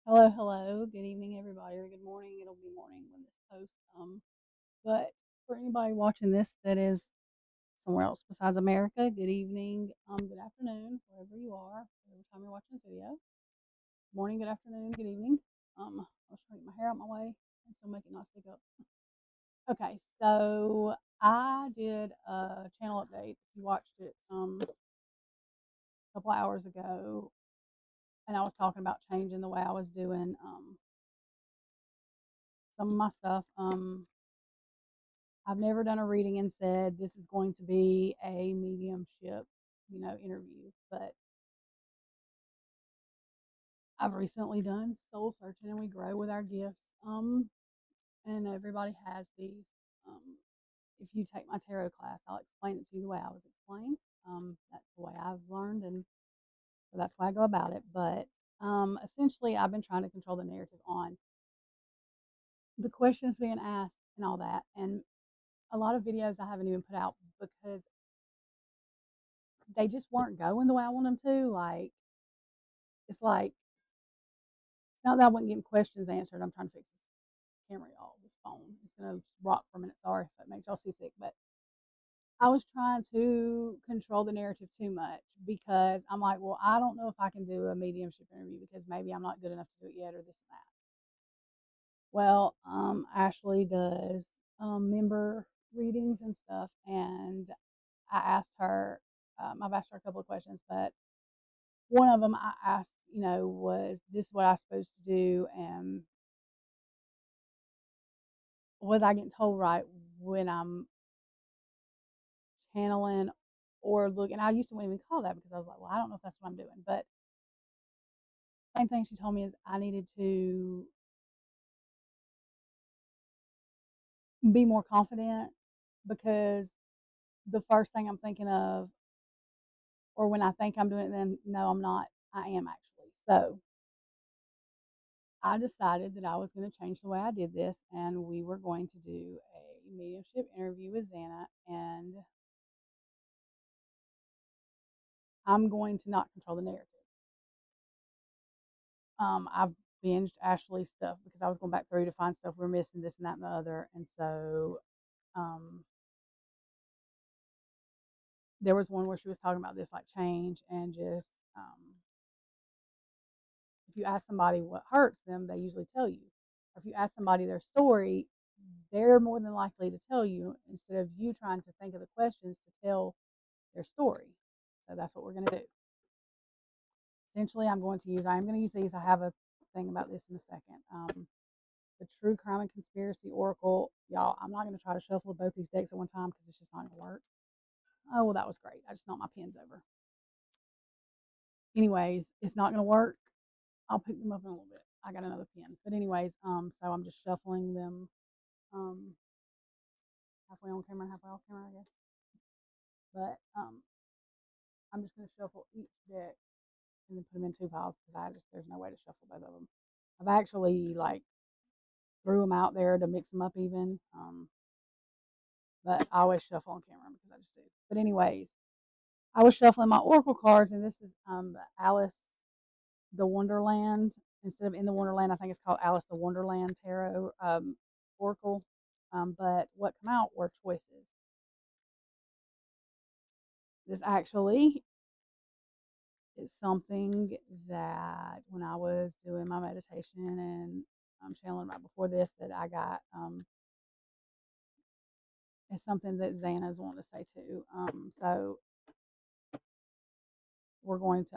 Hello, hello. Good evening, everybody, or good morning. It'll be morning when this posts. But for anybody watching this that is somewhere else besides America, good evening, good afternoon, wherever you are, whatever time you're watching this video. Morning, good afternoon, good evening. I was trying to get my hair out my way and still make it not stick up. Okay, so I did a channel update. If you watched it a couple hours ago, and I was talking about changing the way I was doing some of my stuff. I've never done a reading and said this is going to be a mediumship, interview, but I've recently done soul searching and we grow with our gifts. And everybody has these. Um, if you take my tarot class, I'll explain it to you the way I was explained. That's the way I've learned, and so that's why I go about it. But essentially, I've been trying to control the narrative on the questions being asked and all that. And a lot of videos I haven't even put out because they just weren't going the way I want them to. Like, it's like, not that I wasn't getting questions answered. I'm trying to fix this camera, y'all. This phone. It's going to rock for a minute. Sorry if that makes y'all seasick. But I was trying to control the narrative too much because I'm like, well, I don't know if I can do a mediumship interview because maybe I'm not good enough to do it yet or this and that. Well, Ashley does member readings and stuff. And I asked her, I've asked her a couple of questions, but one of them I asked, was this what I was supposed to do? And was I getting told right when I'm channeling or looking? I used to even call that because I was like, well, I don't know if that's what I'm doing. But same thing she told me is I needed to be more confident because the first thing I'm thinking of, or when I think I'm doing it, then no, I'm not. I am actually. So I decided that I was going to change the way I did this, and we were going to do a mediumship interview with Xana, and I'm going to not control the narrative. I've binged Ashley's stuff because I was going back through to find stuff we're missing, this and that and the other. And so um, there was one where she was talking about this like change and just if you ask somebody what hurts them, they usually tell you. Or if you ask somebody their story, they're more than likely to tell you instead of you trying to think of the questions to tell their story. So that's what we're going to do. Essentially, I'm going to use these. I have a thing about this in a second. The True Crime and Conspiracy Oracle. Y'all, I'm not going to try to shuffle both these decks at one time because it's just not going to work. Oh, well, that was great. I just knocked my pins over. Anyways, it's not going to work. I'll pick them up in a little bit. I got another pin. But anyways, so I'm just shuffling them halfway on camera and halfway off camera, I guess. But I'm just going to shuffle each deck and then put them in two piles because there's no way to shuffle both of them. I've actually like threw them out there to mix them up even. But I always shuffle on camera because I just do. But anyways, I was shuffling my oracle cards, and this is the Alice the Wonderland. Instead of In the Wonderland, I think it's called Alice the Wonderland Tarot Oracle. But what come out were choices. This actually is something that when I was doing my meditation and channeling right before this, that I got. It's something that Xana's wanting to say too. So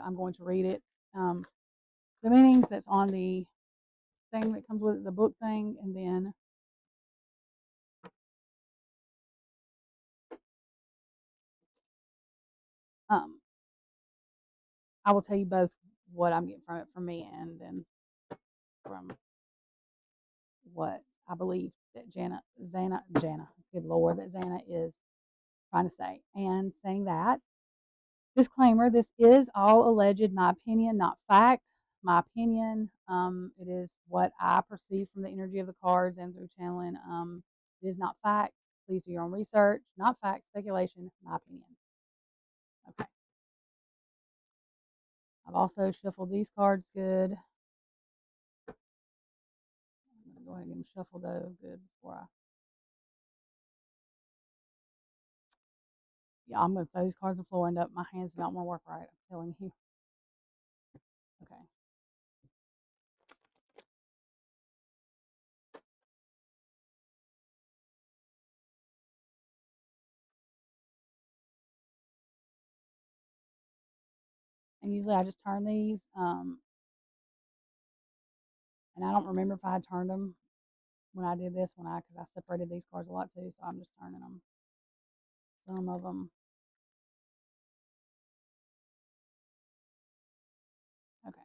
I'm going to read it. The meanings that's on the thing that comes with it, the book thing, and then um, I will tell you both what I'm getting from it from me and then from what I believe that Xana, good Lord, that Xana is trying to say. And saying that, disclaimer, this is all alleged, my opinion, not fact. My opinion, it is what I perceive from the energy of the cards and through channeling. It is not fact. Please do your own research. Not fact, speculation, my opinion. Okay. I've also shuffled these cards good. go ahead and get them shuffled though, good before I. Yeah, I'm gonna throw these cards on the floor and up. My hands do not want to work right. I'm telling you. Okay. And usually I just turn these, and I don't remember if I had turned them when I did this because I separated these cards a lot too. So I'm just turning them. Some of them. Okay.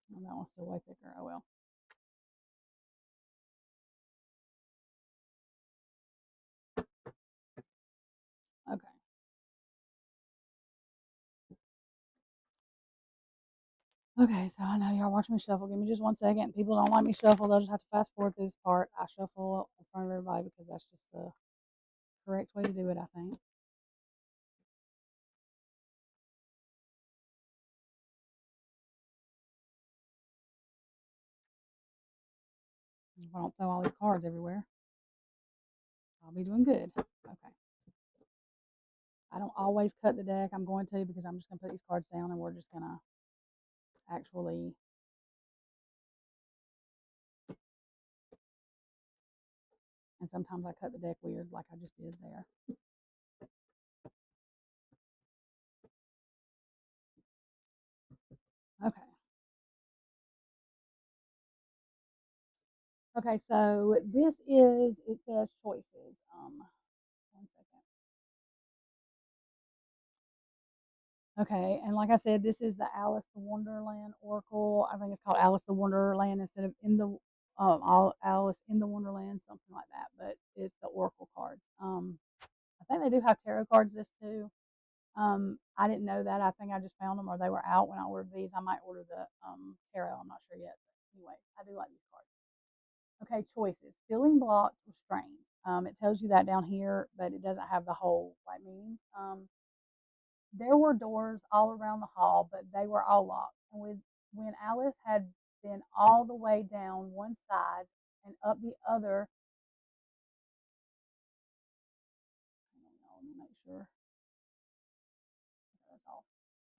Well, that one's still way thicker. Oh well. Okay. Okay, so I know y'all watching me shuffle. Give me just 1 second. People don't like me shuffle. They'll just have to fast forward through this part. I shuffle in front of everybody because that's just the correct way to do it, I think. If I don't throw all these cards everywhere, I'll be doing good. Okay. I don't always cut the deck. I'm going to because I'm just going to put these cards down and we're just going to actually. And sometimes I cut the deck weird, like I just did there. Okay. Okay, so this is, it says choices. 1 second. Okay, and like I said, this is the Alice the Wonderland Oracle. I think it's called Alice the Wonderland instead of in the Alice in the Wonderland, something like that. But it's the Oracle cards. I think they do have tarot cards this too. I didn't know that. I think I just found them or they were out when I ordered these. I might order the tarot. I'm not sure yet. But anyway, I do like these cards. Okay, choices. Feeling blocked or strained. It tells you that down here, but it doesn't have the whole like meaning. There were doors all around the hall, but they were all locked. And when Alice had been all the way down one side and up the other, I don't know, let me make sure that's off.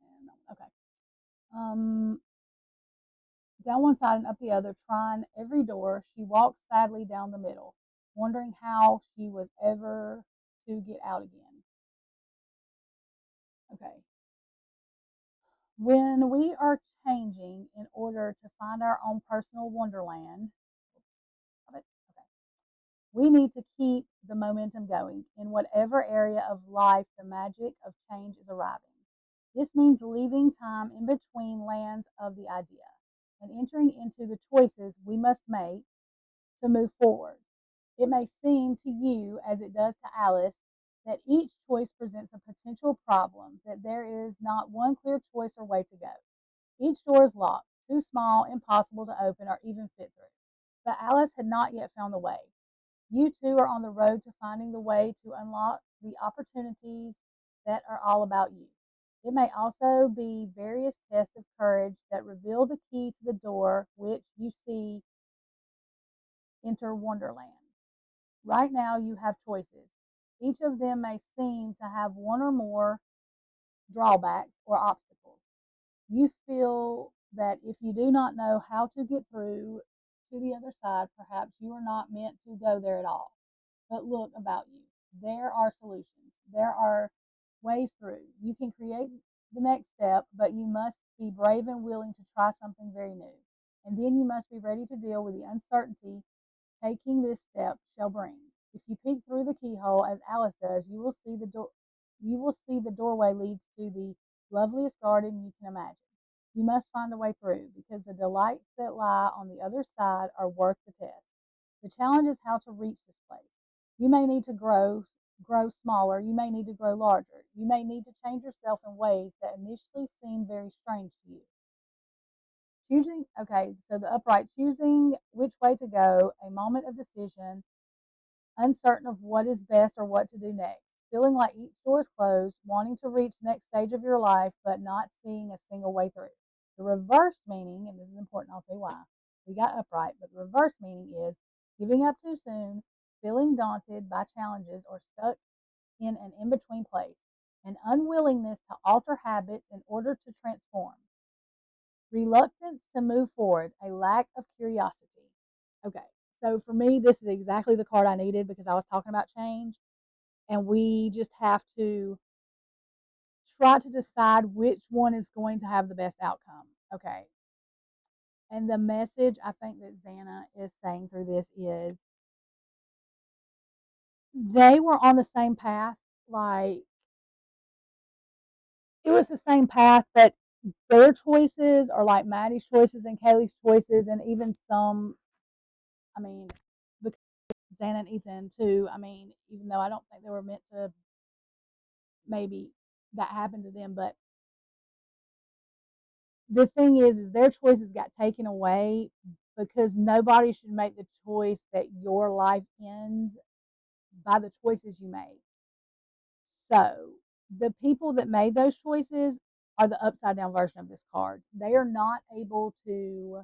And okay, um, down one side and up the other, trying every door, she walked sadly down the middle, wondering how she was ever to get out again. Okay, when we are changing in order to find our own personal wonderland, okay, we need to keep the momentum going in whatever area of life the magic of change is arriving. This means leaving time in between lands of the idea and entering into the choices we must make to move forward. It may seem to you, as it does to Alice, that each choice presents a potential problem, that there is not one clear choice or way to go. Each door is locked, too small, impossible to open, or even fit through. But Alice had not yet found the way. You too are on the road to finding the way to unlock the opportunities that are all about you. It may also be various tests of courage that reveal the key to the door which you see enter Wonderland. Right now, you have choices. Each of them may seem to have one or more drawbacks or obstacles. You feel that if you do not know how to get through to the other side, perhaps you are not meant to go there at all. But look about you. There are solutions. There are ways through. You can create the next step, but you must be brave and willing to try something very new. And then you must be ready to deal with the uncertainty taking this step shall bring. If you peek through the keyhole as Alice does, you will see the door. You will see the doorway leads to the loveliest garden you can imagine. You must find a way through because the delights that lie on the other side are worth the test. The challenge is how to reach this place. You may need to grow grow smaller. You may need to grow larger. You may need to change yourself in ways that initially seem very strange to you. Choosing, okay, so the upright, choosing which way to go, a moment of decision, uncertain of what is best or what to do next, feeling like each door is closed, wanting to reach the next stage of your life, but not seeing a single way through. The reverse meaning, and this is important, I'll tell you why. We got upright, but the reverse meaning is giving up too soon, feeling daunted by challenges, or stuck in an in between place, an unwillingness to alter habits in order to transform, reluctance to move forward, a lack of curiosity. Okay, so for me, this is exactly the card I needed because I was talking about change, and we just have to try to decide which one is going to have the best outcome. Okay, and the message I think that Xana is saying through this is they were on the same path, like it was the same path, but their choices are like Maddie's choices and Kaylee's choices, and even some, I mean, because Xana and Ethan too. I mean, even though I don't think they were meant to, maybe that happened to them, but the thing is their choices got taken away because nobody should make the choice that your life ends by the choices you made. So the people that made those choices are the upside down version of this card. They are not able to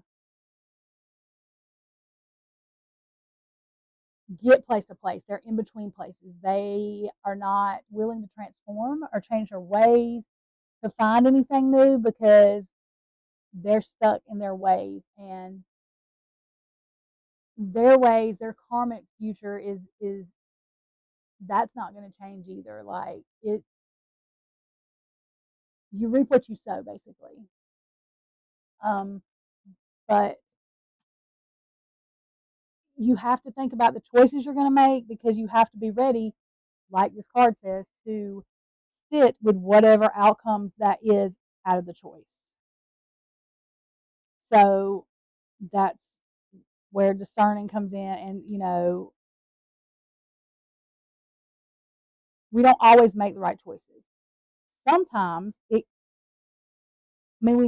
get place to place. They're in between places. They are not willing to transform or change their ways to find anything new because they're stuck in their ways, and their ways, their karmic future is that's not going to change either. Like it, you reap what you sow, basically. Um, but you have to think about the choices you're going to make because you have to be ready, like this card says, to sit with whatever outcomes that is out of the choice. So that's where discerning comes in. And, we don't always make the right choices. Sometimes we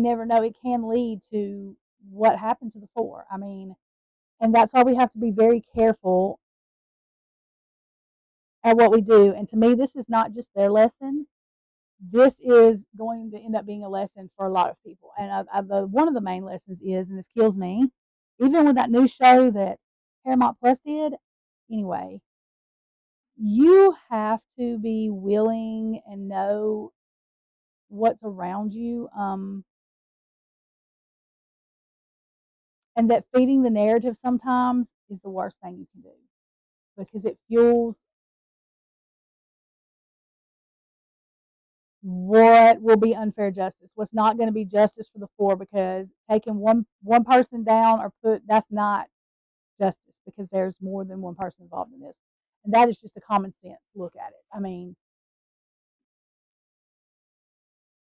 never know, it can lead to what happened to the four. I mean, and that's why we have to be very careful at what we do. And to me, this is not just their lesson. This is going to end up being a lesson for a lot of people. And one of the main lessons is, and this kills me, even with that new show that Paramount Plus did, anyway, you have to be willing and know what's around you. And that feeding the narrative sometimes is the worst thing you can do because it fuels what will be unfair justice, what's not going to be justice for the four, because taking one person down or that's not justice because there's more than one person involved in this. And that is just a common sense look at it. I mean,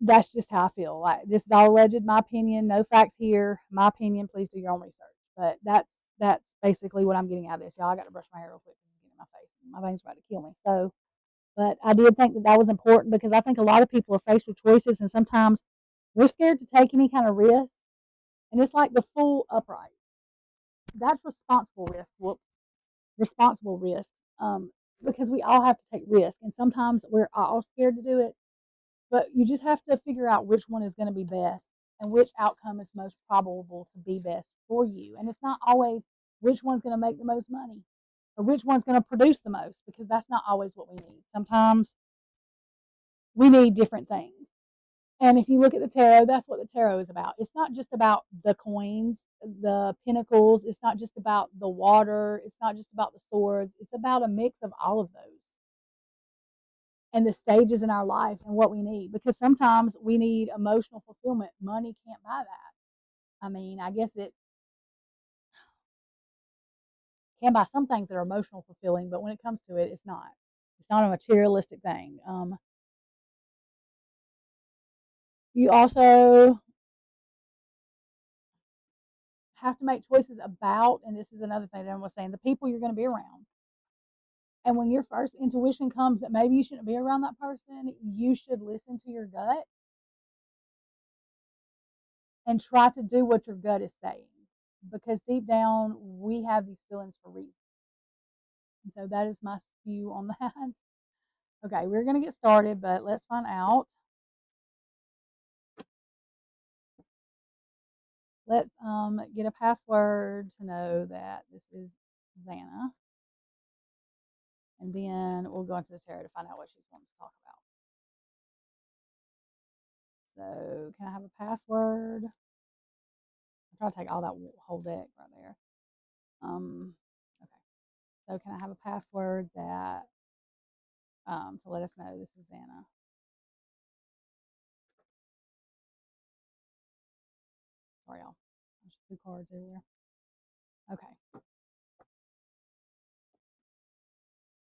that's just how I feel. Like this is all alleged, my opinion, no facts here. My opinion, please do your own research. But that's basically what I'm getting out of this. Y'all, I got to brush my hair real quick because it's getting in my face. My veins about to kill me. So, but I did think that was important because I think a lot of people are faced with choices, and sometimes we're scared to take any kind of risk. And it's like the full upright. That's responsible risk. Well, responsible risk. Because we all have to take risk, and sometimes we're all scared to do it. But you just have to figure out which one is going to be best and which outcome is most probable to be best for you. And it's not always which one's going to make the most money or which one's going to produce the most, because that's not always what we need. Sometimes we need different things. And if you look at the tarot, that's what the tarot is about. It's not just about the coins, the pinnacles. It's not just about the water. It's not just about the swords. It's about a mix of all of those and the stages in our life and what we need. Because sometimes we need emotional fulfillment. Money can't buy that. I mean, I guess it can buy some things that are emotional fulfilling, but when it comes to it, it's not. It's not a materialistic thing. You also have to make choices about, and this is another thing that I was saying, the people you're going to be around. And when your first intuition comes that maybe you shouldn't be around that person, you should listen to your gut and try to do what your gut is saying. Because deep down, we have these feelings for reasons. And so that is my view on that. Okay, we're going to get started, but let's find out. Let's get a password to know that this is Xana. And then we'll go into the tarot to find out what she's wanting to talk about. So, can I have a password? I'm trying to take all that whole deck right there. Okay. So, can I have a password that to let us know this is Xana? Sorry, y'all. There's 2 cards everywhere. Okay.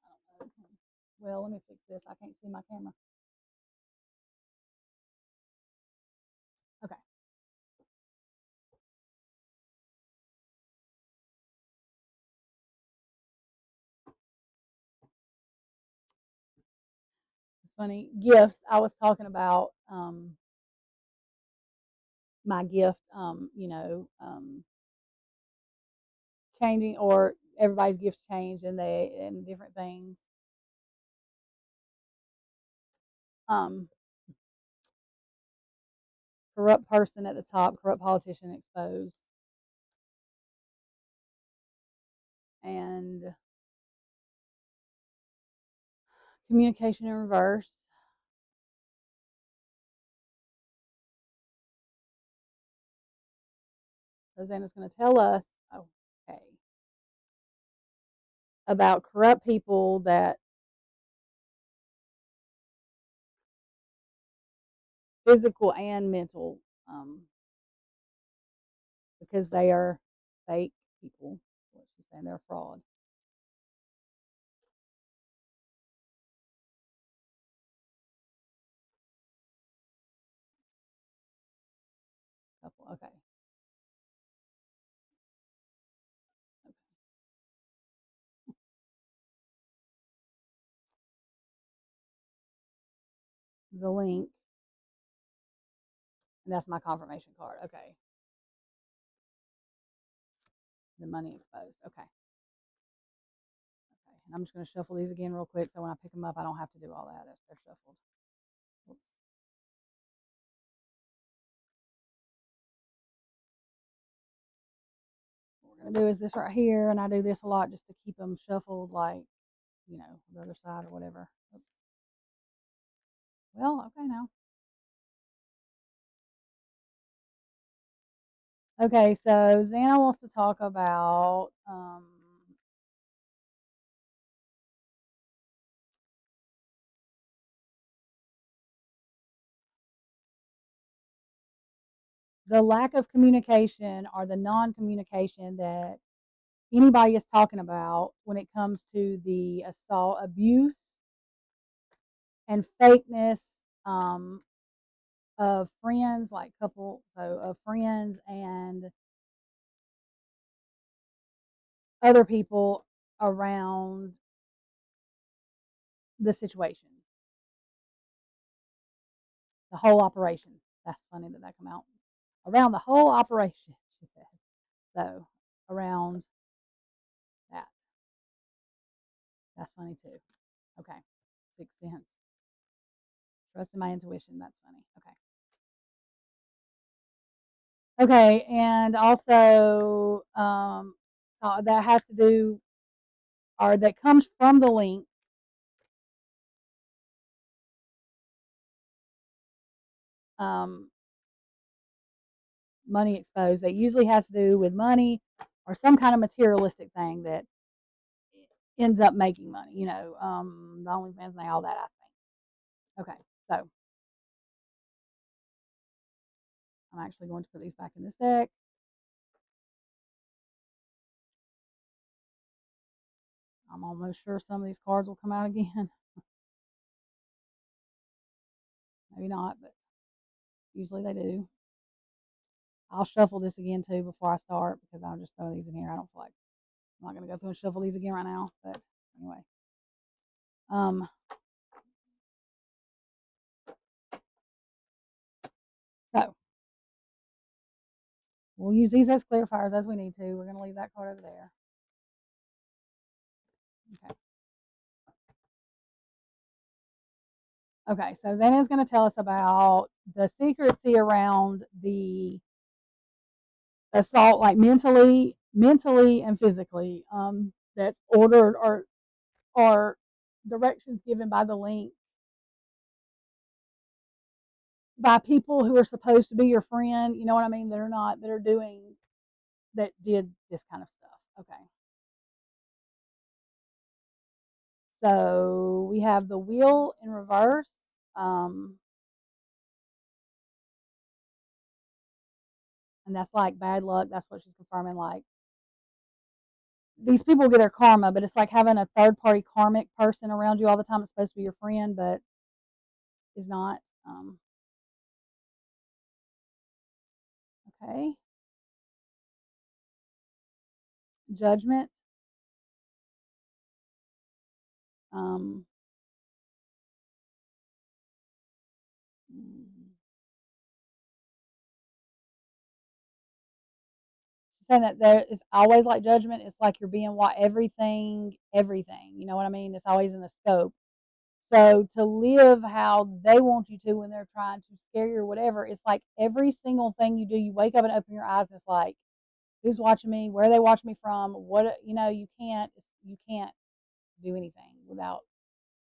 I don't know. Well, let me fix this. I can't see my camera. Okay. It's funny. Gifts. I was talking about my gift, changing, or everybody's gifts change and different things. Um, corrupt person at the top, corrupt politician exposed, and communication in reverse. So Xana's going to tell us, okay, about corrupt people that physical and mental, because they are fake people. What she's saying, they're fraud. Couple. Okay. Okay. The link, and that's my confirmation card. Okay. The money exposed. Okay. Okay. And I'm just going to shuffle these again real quick so when I pick them up, I don't have to do all that. They're shuffled. Oops. What we're going to do is this right here, and I do this a lot just to keep them shuffled, like, the other side or whatever. Oops. Well, okay now. Okay, so Xana wants to talk about the lack of communication or the non-communication that anybody is talking about when it comes to the assault, abuse, and fakeness, um, of friends, like of friends and other people around the situation, the whole operation. That's funny that that come out. Around the whole operation, she said. So around that. That's funny too. Okay. Sixth sense. Trust in my intuition. That's funny. Okay. Okay. And also, that has to do, or that comes from the link, um, money exposed. That usually has to do with money or some kind of materialistic thing that ends up making money. The OnlyFans and all that, I think. Okay. So I'm actually going to put these back in this deck. I'm almost sure some of these cards will come out again. Maybe not, but usually they do. I'll shuffle this again too before I start because I'll just throw these in here. I don't feel like I'm not going to go through and shuffle these again right now. But anyway, Um, so we'll use these as clarifiers as we need to. We're going to leave that card over there. Okay. Okay, so Xana is going to tell us about the secrecy around the assault, like mentally and physically. That's ordered or directions given by the link by people who are supposed to be your friend. You know what I mean? That are not, that are doing, that did this kind of stuff. Okay. So we have the wheel in reverse. Um, and that's like bad luck. That's what she's confirming. Like these people get their karma, but it's like having a third party karmic person around you all the time. It's supposed to be your friend, but is not. Okay. Judgment. Um, she's saying that there is always like judgment. It's like you're being what everything. You know what I mean? It's always in the scope. So to live how they want you to when they're trying to scare you or whatever, it's like every single thing you do, you wake up and open your eyes, and it's like, who's watching me? Where are they watching me from? What, you can't do anything without.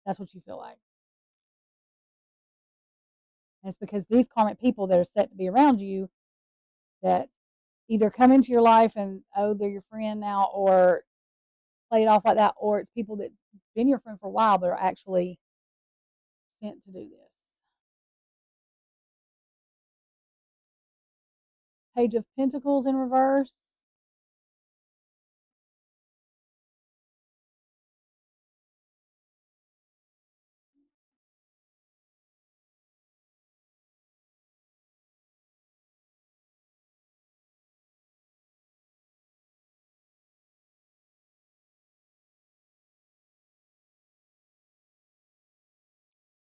That's what you feel like. And it's because these karmic people that are set to be around you that either come into your life and oh they're your friend now, or play it off like that, or it's people that have been your friend for a while but are actually sent to do this. Page of Pentacles in reverse.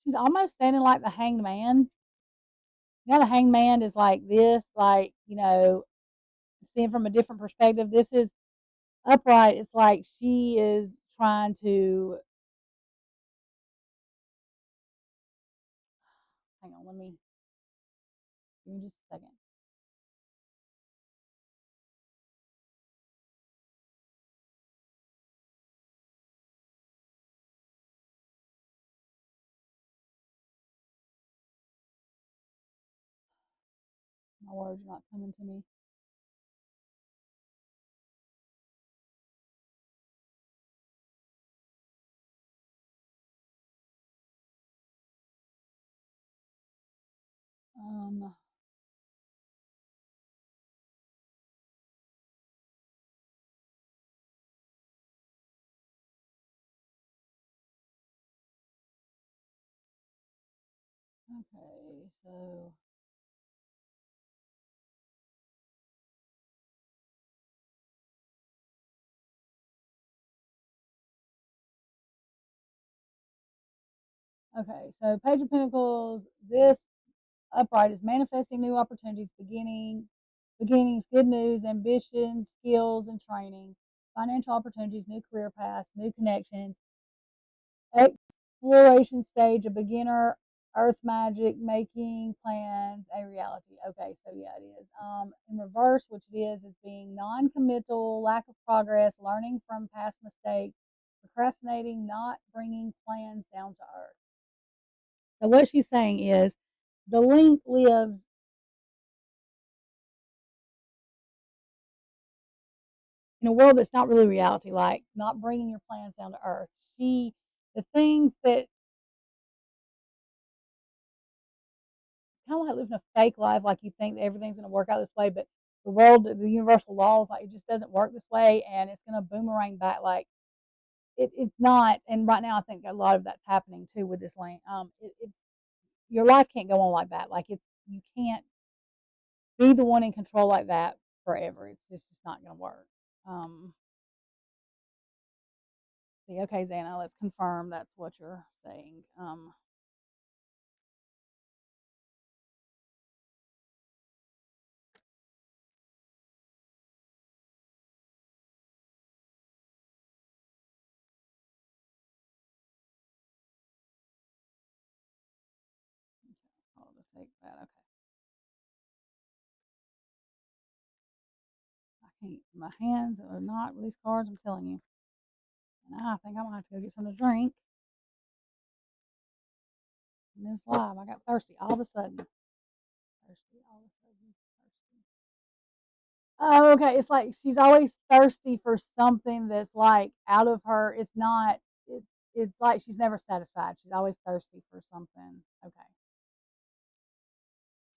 She's almost standing like the Hanged Man. You know, the Hanged Man is like this, like, seeing from a different perspective. This is upright. It's like she is trying to, hang on, give me just a second. My words are not coming to me. Um, okay, so Page of Pentacles. This upright is manifesting new opportunities, beginnings, good news, ambitions, skills, and training, financial opportunities, new career paths, new connections, exploration stage, a beginner, earth magic, making plans a reality. Okay, so yeah, it is. In reverse, which it is being non-committal, lack of progress, learning from past mistakes, procrastinating, not bringing plans down to earth. So what she's saying is the link lives in a world that's not really reality, like not bringing your plans down to earth. The things that kind of like living a fake life, like you think that everything's going to work out this way, but the world, the universal laws, like it just doesn't work this way, and it's going to boomerang back. Like it's not. And right now, I think a lot of that's happening too with this link. It's your life can't go on like that. Like you can't be the one in control like that forever. It's just not going to work. Um, see. Okay, Xana, let's confirm that's what you're saying. I'll just take that. Okay. I can't. My hands are not with these cards. I'm telling you. And I think I'm gonna have to go get something to drink. In this live, I got thirsty all of a sudden. Thirsty all of a sudden. Thirsty. Oh, okay. It's like she's always thirsty for something that's like out of her. It's not. It's like she's never satisfied. She's always thirsty for something. Okay.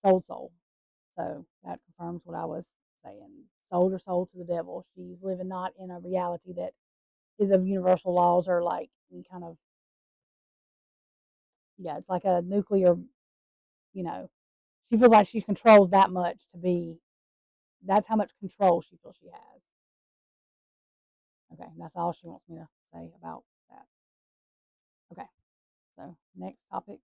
Soul. So that confirms what I was saying. Sold her soul to the devil. She's living not in a reality that is of universal laws or like any kind of, yeah, it's like a nuclear, you know, she feels like she controls that much to be, that's how much control she feels she has. Okay, that's all she wants me to say about that. Okay, so next topic.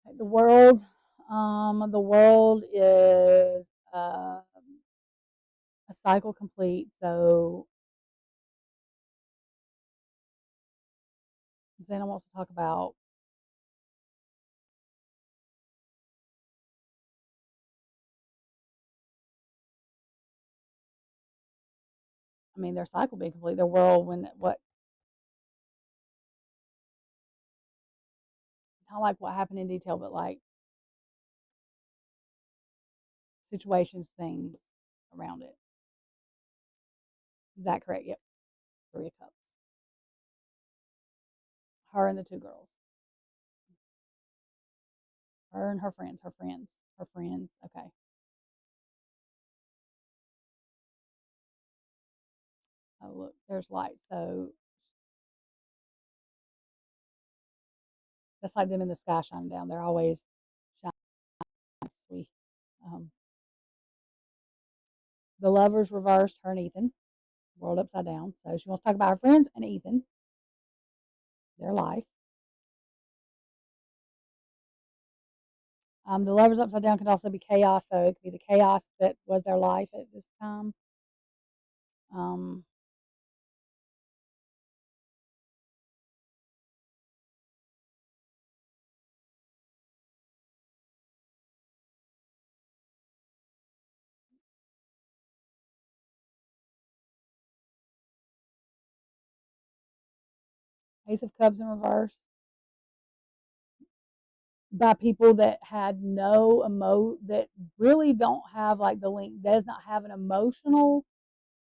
Okay, the world is a cycle complete. So Xana wants to talk about, I mean, their cycle being complete, their world when what, not like what happened in detail, but like situations, things around it. Is that correct? Yep. Three of Cups. Her and the two girls. Her and her friends. Her friends. Her friends. Okay. Oh look, there's light. So that's like them in the sky shining down. They're always shining. Um, the lovers reversed. Her and Ethan. World upside down. So she wants to talk about her friends and Ethan. Their life. The lovers upside down could also be chaos. So it could be the chaos that was their life at this time. Um, Ace of Cups in reverse by people that had no that really don't have like the link, does not have an emotional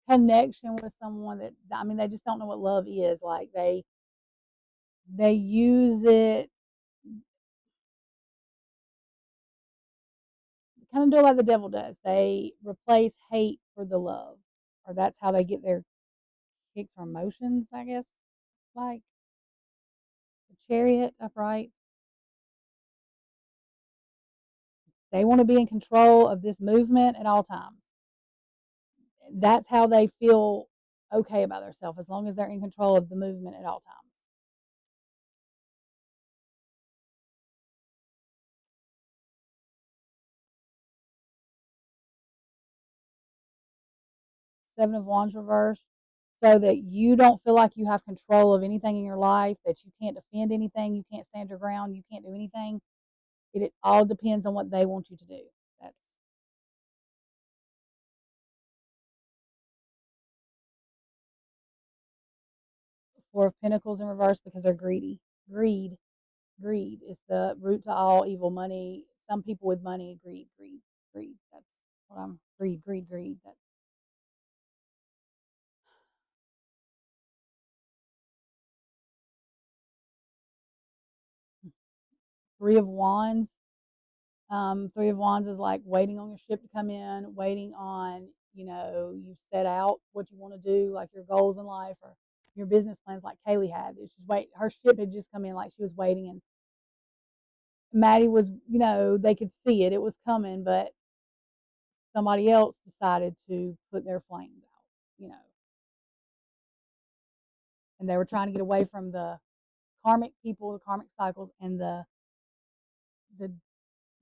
connection with someone, that I mean they just don't know what love is. Like they use it, kind of do like the devil does. They replace hate for the love, or that's how they get their kicks or emotions, I guess. Like the Chariot upright, they want to be in control of this movement at all times. That's how they feel okay about themselves, as long as they're in control of the movement at all times. Seven of Wands reversed, so that you don't feel like you have control of anything in your life, that you can't defend anything, you can't stand your ground, you can't do anything. It all depends on what they want you to do. That's Four of Pentacles in reverse because they're greedy. Greed, greed is the root to all evil. Money. Some people with money, greed. That's what I'm. Greed. That's Three of Wands. Three of Wands is like waiting on your ship to come in, waiting on, you set out what you want to do, like your goals in life or your business plans, like Kaylee had. It's just wait. Her ship had just come in, like she was waiting, and Maddie was, they could see it. It was coming, but somebody else decided to put their flames out, you know, and they were trying to get away from the karmic people, the karmic cycles, and the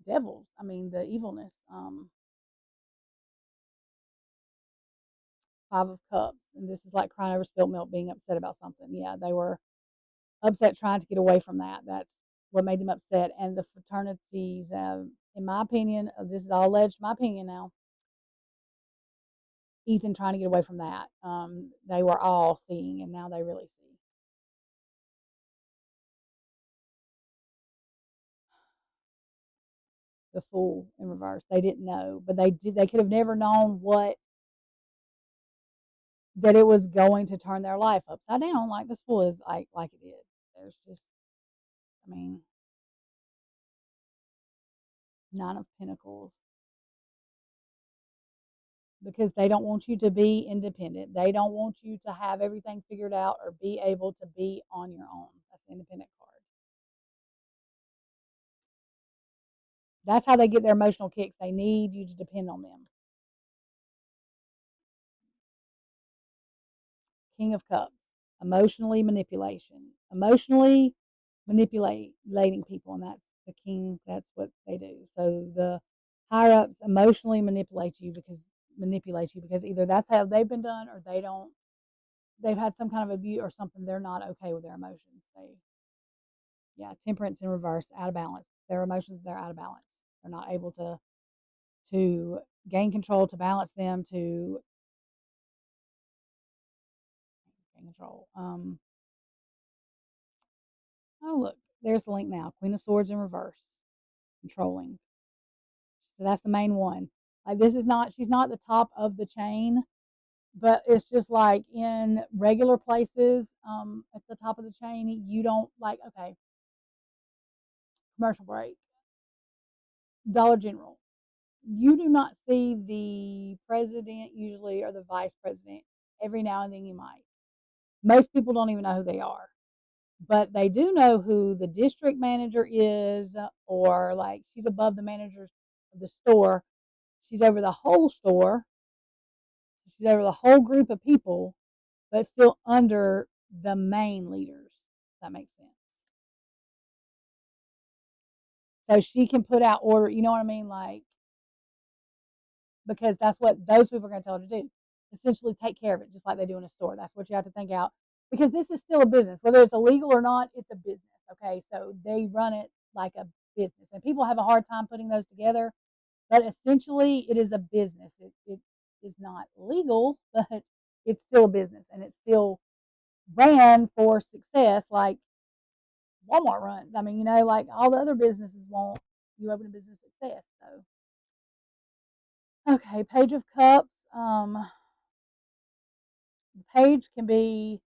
devils. I mean, the evilness. Five of Cups, and this is like crying over spilled milk, being upset about something. Yeah, they were upset trying to get away from that. That's what made them upset. And the fraternities, in my opinion, this is all alleged, my opinion now, Ethan trying to get away from that. They were all seeing, and now they really see. The Fool in reverse. They didn't know, but they did. They could have never known what that it was going to turn their life upside down, like this Fool is like it is. There's just, I mean, Nine of Pentacles, because they don't want you to be independent. They don't want you to have everything figured out or be able to be on your own. That's the independent card. That's how they get their emotional kicks. They need you to depend on them. King of Cups, emotionally manipulating people, and that's the king. That's what they do. So the higher ups emotionally manipulate you because either that's how they've been done or they don't. They've had some kind of abuse or something. They're not okay with their emotions. Yeah, Temperance in reverse, out of balance. Their emotions, they're out of balance. They're not able to gain control, to balance them, to gain control. Oh, look, there's the link now. Queen of Swords in reverse, controlling. So that's the main one. Like this is not, she's not the top of the chain, but it's just like in regular places at the top of the chain, you don't like, okay, commercial break, Dollar General. You do not see the president usually or the vice president. Every now and then you might. Most people don't even know who they are, but they do know who the district manager is, or like she's above the manager of the store. She's over the whole store. She's over the whole group of people, but still under the main leaders. If that makes sense. So she can put out order. You know what I mean? Like, because that's what those people are going to tell her to do. Essentially, take care of it, just like they do in a store. That's what you have to think out, because this is still a business, whether it's illegal or not. It's a business, okay? So they run it like a business, and people have a hard time putting those together. But essentially, it is a business. It is not legal, but it's still a business, and it's still ran for success, like Walmart runs. I mean, you know, like all the other businesses want you open a business success. So, okay, Page of Cups. The page can be,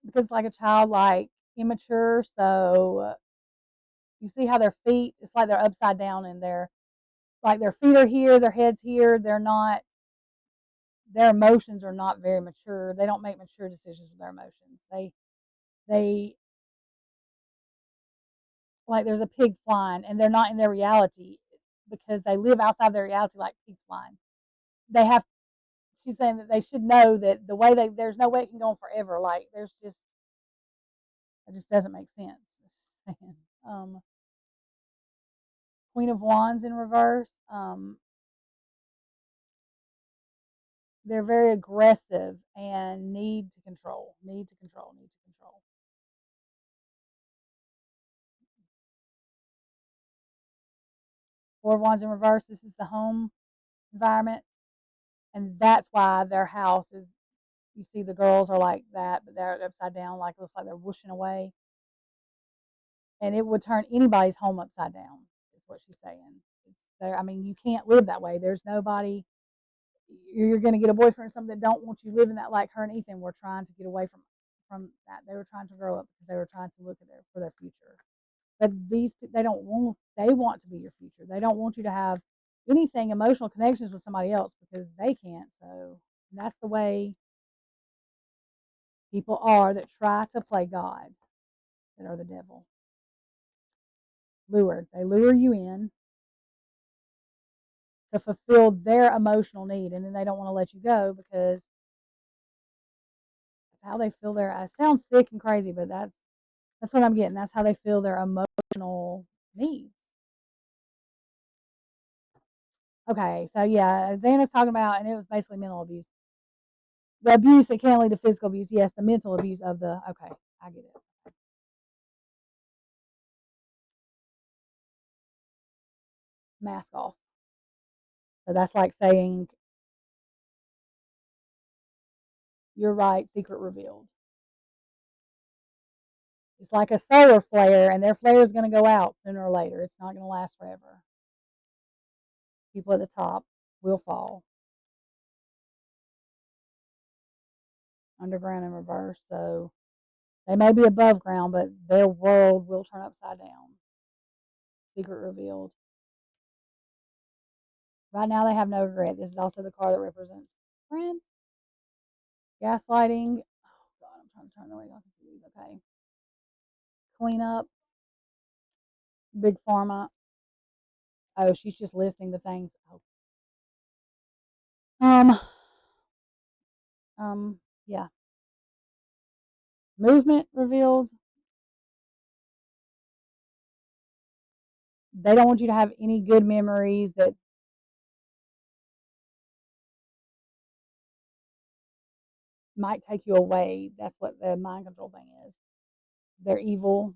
because it's like a child, like immature. So you see how their feet, it's like they're upside down and they're like their feet are here, their head's here. They're not, their emotions are not very mature. They don't make mature decisions with their emotions. They like there's a pig flying and they're not in their reality because they live outside their reality like pigs flying. They have, she's saying that they should know that the way there's no way it can go on forever. Like there's just, it just doesn't make sense. Queen of Wands in reverse. They're very aggressive and need to control, need to control, need to control. Four of Wands in reverse. This is the home environment, and that's why their house is. You see, the girls are like that, but they're upside down, like looks like they're whooshing away, and it would turn anybody's home upside down. Is what she's saying. It's there. I mean, you can't live that way. There's nobody. You're going to get a boyfriend or something that don't want you living that, like her and Ethan were trying to get away from that. They were trying to grow up because they were trying to look at for their future. But these, they don't want, they want to be your future. They don't want you to have anything emotional connections with somebody else because they can't. So that's the way people are that try to play God, that are the devil. Lured. They lure you in to fulfill their emotional need, and then they don't want to let you go because that's how they feel their. It sounds sick and crazy, but that's what I'm getting. That's how they feel their emotional needs. Okay, so yeah, Xana's talking about, and it was basically mental abuse. The abuse that can lead to physical abuse. Yes, the mental abuse of the. Okay, I get it. Mask off. So that's like saying, you're right, secret revealed. It's like a solar flare, and their flare is going to go out sooner or later. It's not going to last forever. People at the top will fall underground in reverse. So they may be above ground, but their world will turn upside down. Secret revealed. Right now, they have no regret. This is also the card that represents friend, gaslighting. Oh, God, I'm trying to turn the way I can see these. Okay. Cleanup, big pharma. Oh, she's just listing the things. Oh. Um, yeah. Movement revealed. They don't want you to have any good memories that might take you away. That's what the mind control thing is. They're evil.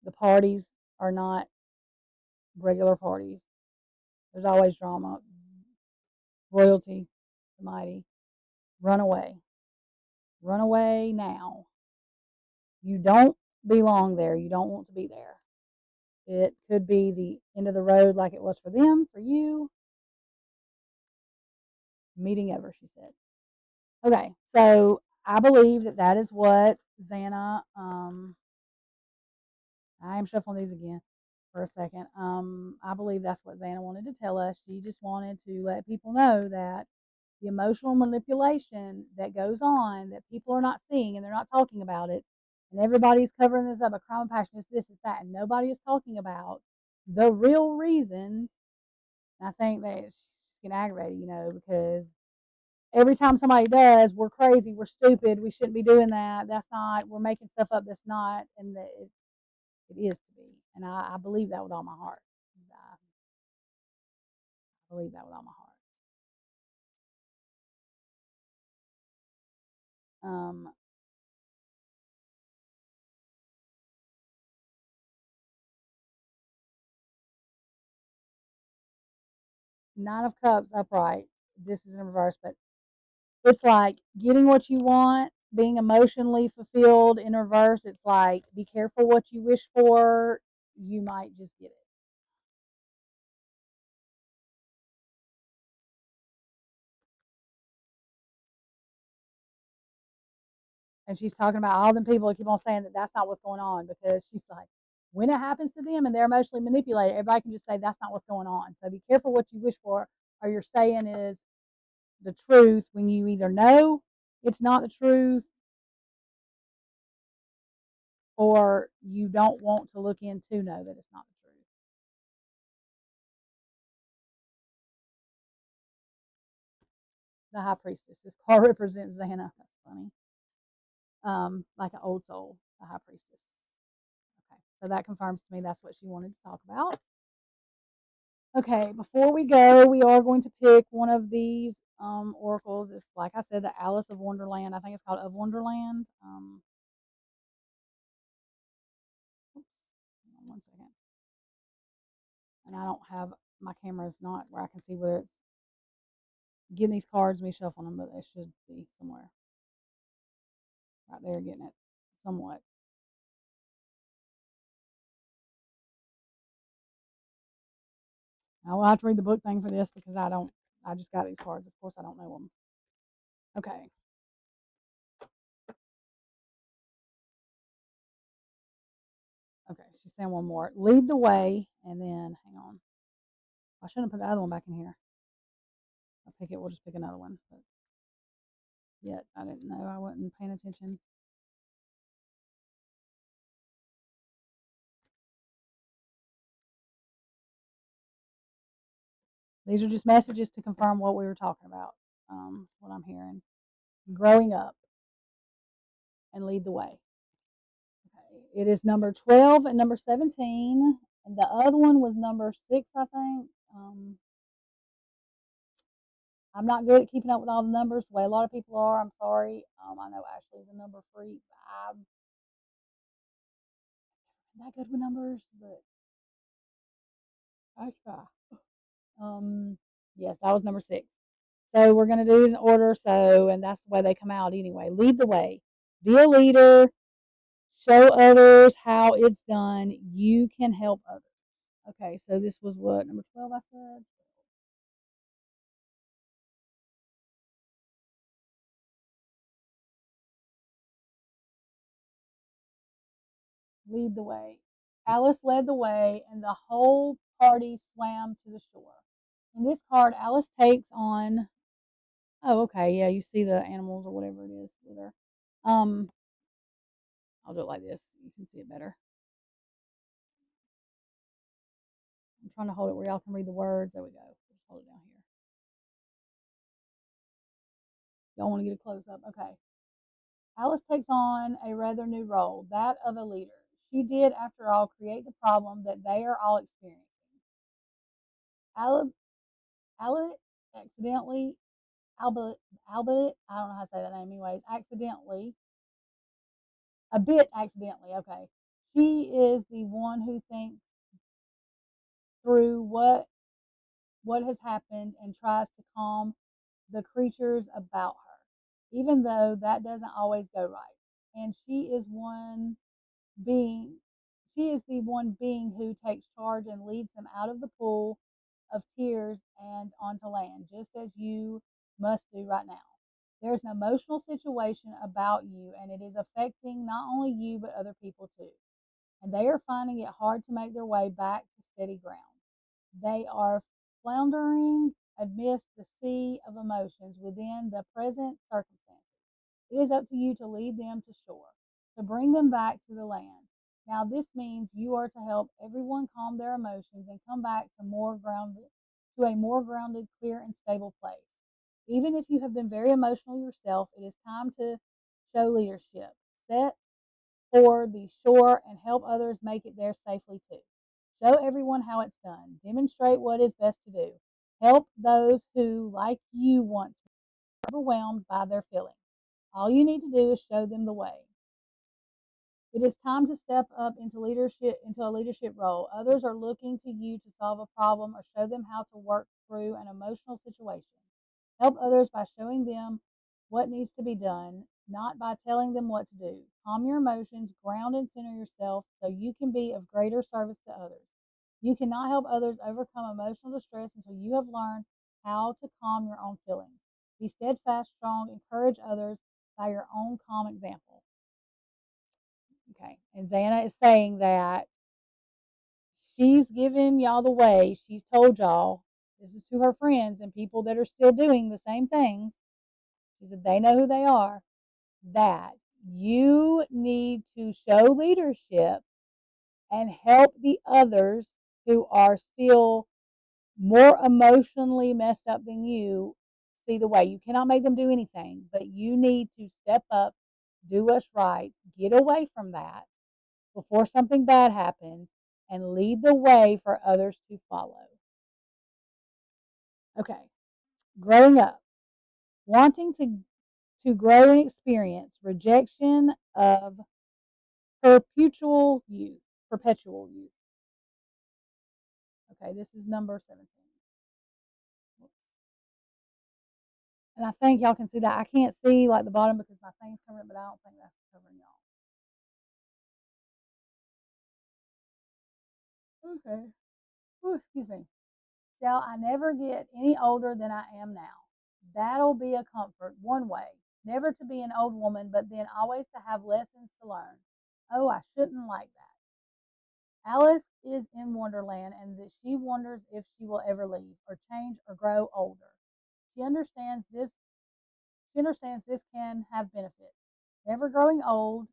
The parties are not regular parties. There's always drama. Royalty, the mighty. Run away. Run away now. You don't belong there. You don't want to be there. It could be the end of the road like it was for them, for you. Meeting ever, she said. Okay, so I believe that that is what Xana. I am shuffling these again for a second. I believe that's what Xana wanted to tell us. She just wanted to let people know that the emotional manipulation that goes on that people are not seeing and they're not talking about it, and everybody's covering this up. A crime of passion is this, is that, and nobody is talking about the real reasons. And I think that it's just getting aggravated, because every time somebody does, we're crazy, we're stupid, we shouldn't be doing that. That's not, we're making stuff up that's not, and that it is to be. And I believe that with all my heart. I believe that with all my heart. Um, Nine of Cups upright. This is in reverse, but it's like getting what you want, being emotionally fulfilled in reverse. It's like be careful what you wish for. You might just get it. And she's talking about all them people that keep on saying that that's not what's going on, because she's like, when it happens to them and they're emotionally manipulated, everybody can just say that's not what's going on. So be careful what you wish for, or you're saying is the truth when you either know it's not the truth, or you don't want to look into know that it's not the truth. The High Priestess. This card represents Xana. That's funny. Like an old soul, the High Priestess. Okay, so that confirms to me that's what she wanted to talk about. Okay, before we go, we are going to pick one of these oracles. It's like I said, the Alice of Wonderland. I think it's called Of Wonderland. Oops, hang on one second. And I don't have, my camera is not where I can see whether it's getting these cards, me shuffling them, but they should be somewhere right there, getting it somewhat. I will have to read the book thing for this because I don't. I just got these cards. Of course, I don't know them. Okay. Okay. She's saying one more. Lead the way, and then hang on. I shouldn't put the other one back in here. I'll pick it. We'll just pick another one. But yet, I didn't know. I wasn't paying attention. These are just messages to confirm what we were talking about. What I'm hearing. Growing up and lead the way. Okay. It is number 12 and number 17. And the other one was number 6, I think. I'm not good at keeping up with all the numbers the way a lot of people are. I'm sorry. I know Ashley's a number freak. I'm not good with numbers, but I try. Yes, that was number 6. So we're going to do these in order. So, and that's the way they come out anyway. Lead the way. Be a leader. Show others how it's done. You can help others. Okay, so this was what, number 12, I said? Lead the way. Alice led the way, and the whole party swam to the shore. In this card, Alice takes on. Oh, okay, yeah, you see the animals or whatever it is with her. Um, I'll do it like this. You can see it better. I'm trying to hold it where y'all can read the words. There we go. Just hold it down here. Y'all want to get a close up? Okay. Alice takes on a rather new role, that of a leader. She did, after all, create the problem that they are all experiencing. Alice, Alice accidentally, Albert, Albert, I don't know how to say that name anyways, accidentally, a bit accidentally, okay. She is the one who thinks through what has happened and tries to calm the creatures about her, even though that doesn't always go right. And being she is the one being who takes charge and leads them out of the pool of tears and onto land, just as you must do right now. There's an emotional situation about you, and it is affecting not only you but other people too. And they are finding it hard to make their way back to steady ground. They are floundering amidst the sea of emotions within the present circumstances. It is up to you to lead them to shore, to bring them back to the land. Now, this means you are to help everyone calm their emotions and come back to a more grounded, clear, and stable place. Even if you have been very emotional yourself, it is time to show leadership. Set for the shore and help others make it there safely too. Show everyone how it's done. Demonstrate what is best to do. Help those who, like you once, were overwhelmed by their feelings. All you need to do is show them the way. It is time to step up into a leadership role. Others are looking to you to solve a problem or show them how to work through an emotional situation. Help others by showing them what needs to be done, not by telling them what to do. Calm your emotions, ground and center yourself so you can be of greater service to others. You cannot help others overcome emotional distress until you have learned how to calm your own feelings. Be steadfast, strong, encourage others by your own calm example. Okay. And Xana is saying that she's given y'all the way. She's told y'all, this is to her friends and people that are still doing the same things. She said they know who they are, that you need to show leadership and help the others who are still more emotionally messed up than you see the way. You cannot make them do anything, but you need to step up, do what's right, get away from that before something bad happens, and lead the way for others to follow. Okay, growing up, wanting to grow and experience rejection of perpetual youth. Perpetual youth. Okay, this is number 17. And I think y'all can see that. I can't see like the bottom because my thing's covering it, but I don't think that's covering y'all. Okay. Ooh, excuse me. Shall I never get any older than I am now? That'll be a comfort, one way. Never to be an old woman, but then always to have lessons to learn. Oh, I shouldn't like that. Alice is in Wonderland and that she wonders if she will ever leave or change or grow older. She understands this she understands this can have benefits. Never growing old,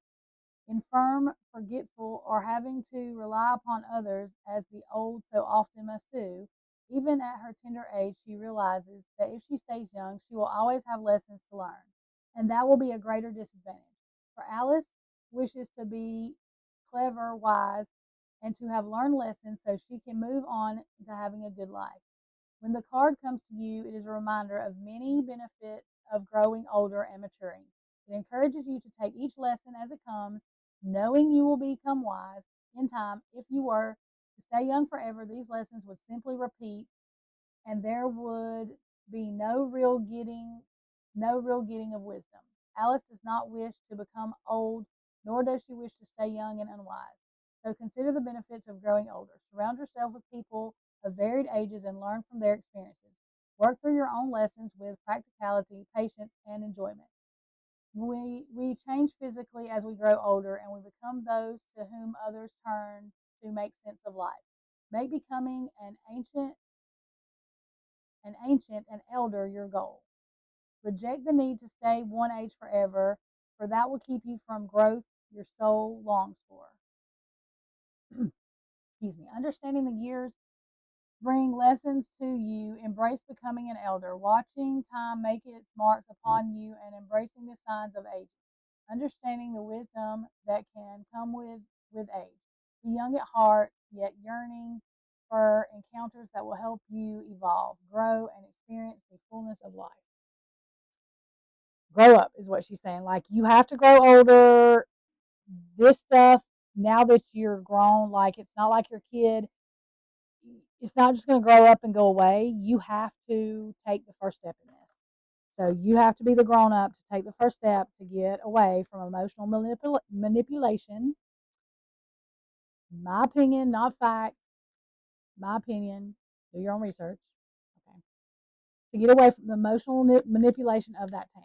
infirm, forgetful, or having to rely upon others as the old so often must do, Even at her tender age, she realizes that if she stays young, she will always have lessons to learn, and that will be a greater disadvantage. For Alice wishes to be clever, wise, and to have learned lessons so she can move on to having a good life. When the card comes to you, it is a reminder of many benefits of growing older and maturing. It encourages you to take each lesson as it comes, knowing you will become wise in time. If you were to stay young forever, these lessons would simply repeat, and there would be no real getting of wisdom. Alice does not wish to become old, nor does she wish to stay young and unwise. So consider the benefits of growing older. Surround yourself with people of varied ages and learn from their experiences. Work through your own lessons with practicality, patience, and enjoyment. We change physically as we grow older, and we become those to whom others turn to make sense of life. Make becoming an ancient and elder your goal. Reject the need to stay one age forever, for that will keep you from growth your soul longs for. Excuse me. Understanding the years bring lessons to you. Embrace becoming an elder, watching time make its marks upon you, and embracing the signs of age. Understanding the wisdom that can come with age. Be young at heart, yet yearning for encounters that will help you evolve, grow, and experience the fullness of life. Grow up is what she's saying. Like, you have to grow older. This stuff, now that you're grown, like, it's not like your kid. It's not just going to grow up and go away. You have to take the first step in this. So you have to be the grown up to take the first step to get away from emotional manipulation. My opinion, not fact. My opinion. Do your own research. Okay. To get away from the emotional manipulation of that town.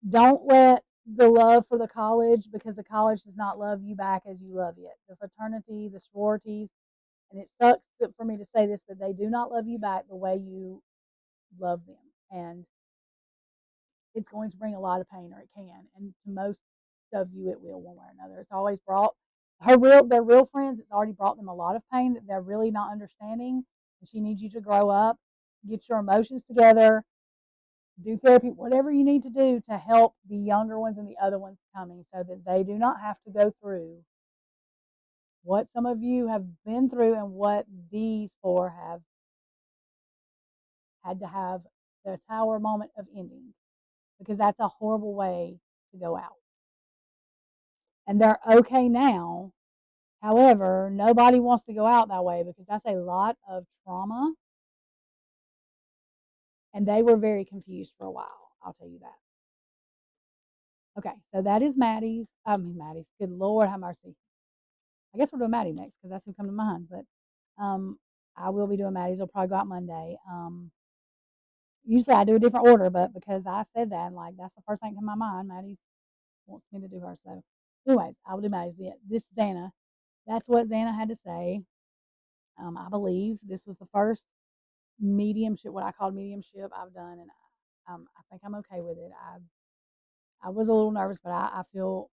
Don't let the love for the college, because the college does not love you back as you love it. The fraternity, the sororities, and it sucks for me to say this, but they do not love you back the way you love them. And it's going to bring a lot of pain, or it can. And to most of you, it will, one way or another. It's always brought their real friends. It's already brought them a lot of pain that they're really not understanding. And she needs you to grow up, get your emotions together, do therapy, whatever you need to do to help the younger ones and the other ones coming, so that they do not have to go through what some of you have been through and what these four have had to have the tower moment of ending, because that's a horrible way to go out. And they're okay now. However, nobody wants to go out that way, because that's a lot of trauma. And they were very confused for a while. I'll tell you that. Okay, so that is Maddie's. Good Lord, have mercy. I guess we're doing Maddie next, because that's who come to mind. But I will be doing Maddie's. It'll probably go out Monday. Usually I do a different order, but because I said that, like, that's the first thing to my mind. Maddie's wants me to do her. So, anyways, I will do Maddie's. This is Xana. That's what Xana had to say. I believe this was the first mediumship, what I call mediumship, I've done, and I think I'm okay with it. I was a little nervous, but I feel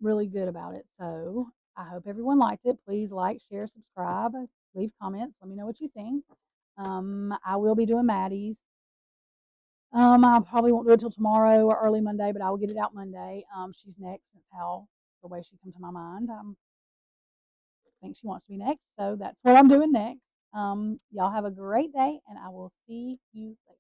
really good about it. So I hope everyone liked it. Please like, share, subscribe, leave comments. Let me know what you think. I will be doing Maddie's. I probably won't do it till tomorrow or early Monday, but I will get it out Monday. She's next. That's how the way she come to my mind. I think she wants to be next, so that's what I'm doing next. Y'all have a great day, and I will see you later.